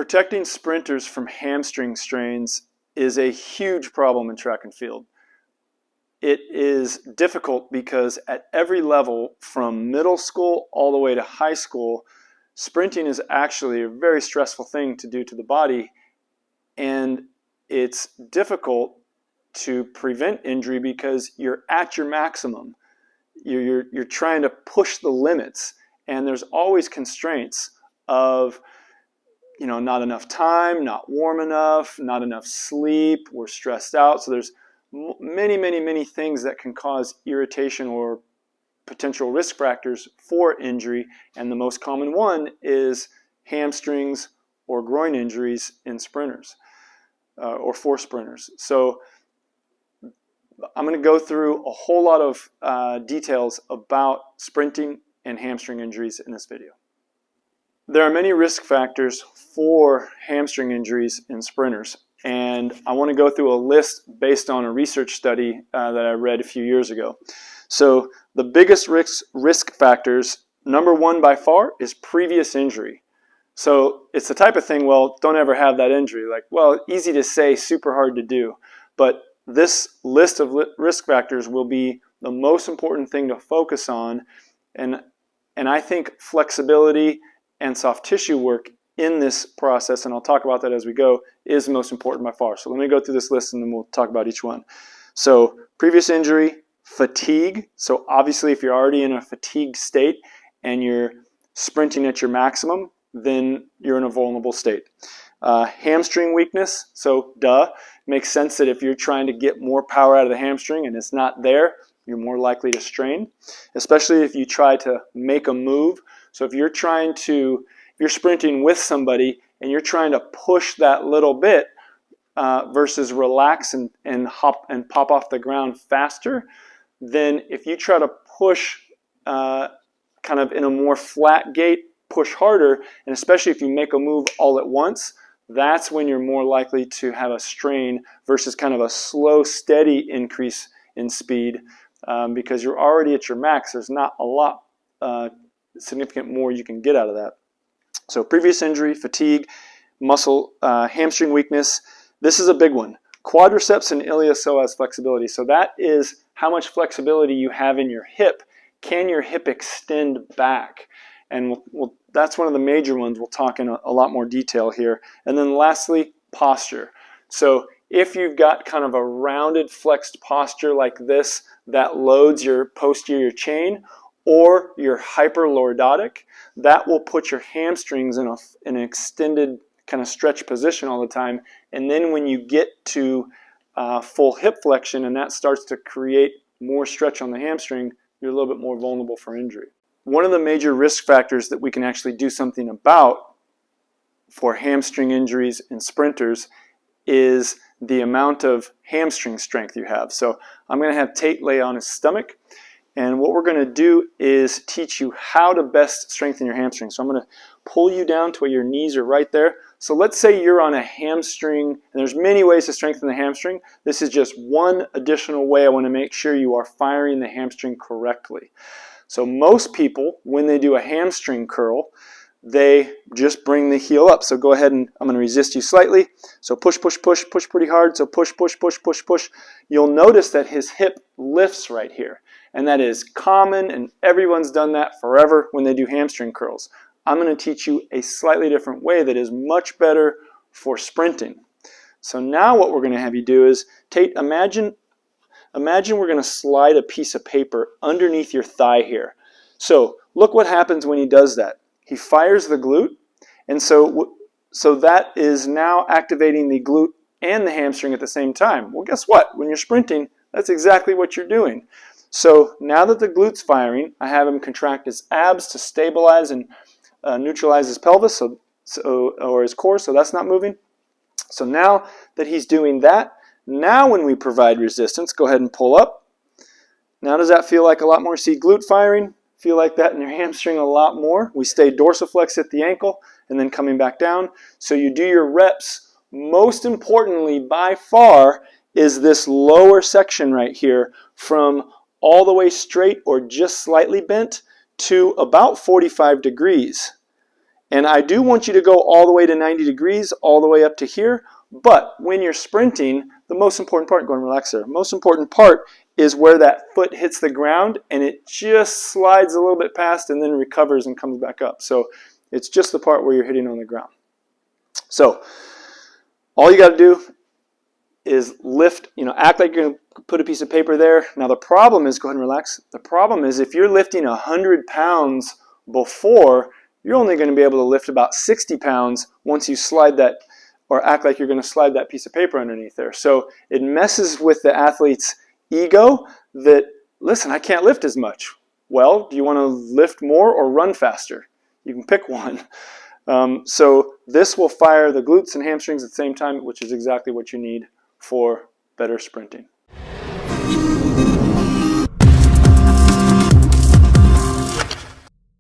Protecting sprinters from hamstring strains is a huge problem in track and field. It is difficult because at every level, from middle school all the way to high school, sprinting is actually a very stressful thing to do to the body, and it's difficult to prevent injury because you're at your maximum. You're trying to push the limits, and there's always constraints of not enough time, not warm enough, not enough sleep, we're stressed out. So there's many things that can cause irritation or potential risk factors for injury, and the most common one is hamstrings or groin injuries in sprinters or for sprinters. So I'm going to go through a whole lot of details about sprinting and hamstring injuries in this video. There are many risk factors for hamstring injuries in sprinters, and I want to go through a list based on a research study that I read a few years ago. So the biggest risk factors, number one by far, is previous injury. So it's the type of thing, well, don't ever have that injury. Like, well, easy to say, super hard to do. But this list of risk factors will be the most important thing to focus on, and I think flexibility and soft tissue work in this process, and I'll talk about that as we go, is the most important by far. So let me go through this list and then we'll talk about each one. So previous injury, fatigue. So obviously if you're already in a fatigued state and you're sprinting at your maximum, then you're in a vulnerable state. Hamstring weakness. So makes sense that if you're trying to get more power out of the hamstring and it's not there, you're more likely to strain, especially if you try to make a move. So if you're sprinting with somebody and you're trying to push that little bit versus relax and hop and pop off the ground faster, then if you try to push kind of in a more flat gait, push harder, and especially if you make a move all at once, that's when you're more likely to have a strain versus kind of a slow, steady increase in speed because you're already at your max. There's not a lot significant more you can get out of that. So previous injury, fatigue, muscle, hamstring weakness. This is a big one. Quadriceps and iliopsoas flexibility. So that is how much flexibility you have in your hip. Can your hip extend back? And that's one of the major ones. We'll talk in a lot more detail here. And then lastly, posture. So if you've got kind of a rounded flexed posture like this that loads your posterior chain, or you're hyperlordotic, that will put your hamstrings in an extended kind of stretch position all the time. And then when you get to full hip flexion and that starts to create more stretch on the hamstring, you're a little bit more vulnerable for injury. One of the major risk factors that we can actually do something about for hamstring injuries in sprinters is the amount of hamstring strength you have. So I'm going to have Tate lay on his stomach, and what we're going to do is teach you how to best strengthen your hamstring. So I'm going to pull you down to where your knees are right there. So let's say you're on a hamstring, and there's many ways to strengthen the hamstring. This is just one additional way I want to make sure you are firing the hamstring correctly. So most people, when they do a hamstring curl, they just bring the heel up. So go ahead and I'm going to resist you slightly. So push, push, push, push pretty hard. So push, push, push, push, push. You'll notice that his hip lifts right here. And that is common, and everyone's done that forever when they do hamstring curls. I'm going to teach you a slightly different way that is much better for sprinting. So now what we're going to have you do is, Tate, imagine we're going to slide a piece of paper underneath your thigh here. So look what happens when he does that. He fires the glute, and so that is now activating the glute and the hamstring at the same time. Well, guess what? When you're sprinting, that's exactly what you're doing. So now that the glute's firing, I have him contract his abs to stabilize and neutralize his pelvis or his core, so that's not moving. So now that he's doing that, now when we provide resistance, go ahead and pull up. Now does that feel like a lot more? See glute firing? Feel like that in your hamstring a lot more. We stay dorsiflex at the ankle and then coming back down. So you do your reps. Most importantly, by far, is this lower section right here from all the way straight or just slightly bent to about 45 degrees. And I do want you to go all the way to 90 degrees, all the way up to here. But when you're sprinting, the most important part, go and relax there, most important part is where that foot hits the ground and it just slides a little bit past and then recovers and comes back up. So it's just the part where you're hitting on the ground. So all you got to do is lift, act like you're going to put a piece of paper there. Now the problem is, go ahead and relax. The problem is if you're lifting 100 pounds before, you're only going to be able to lift about 60 pounds once you slide that, or act like you're going to slide that piece of paper underneath there. So it messes with the athlete's ego that, listen, I can't lift as much. Well, do you want to lift more or run faster? You can pick one. So this will fire the glutes and hamstrings at the same time, which is exactly what you need for better sprinting.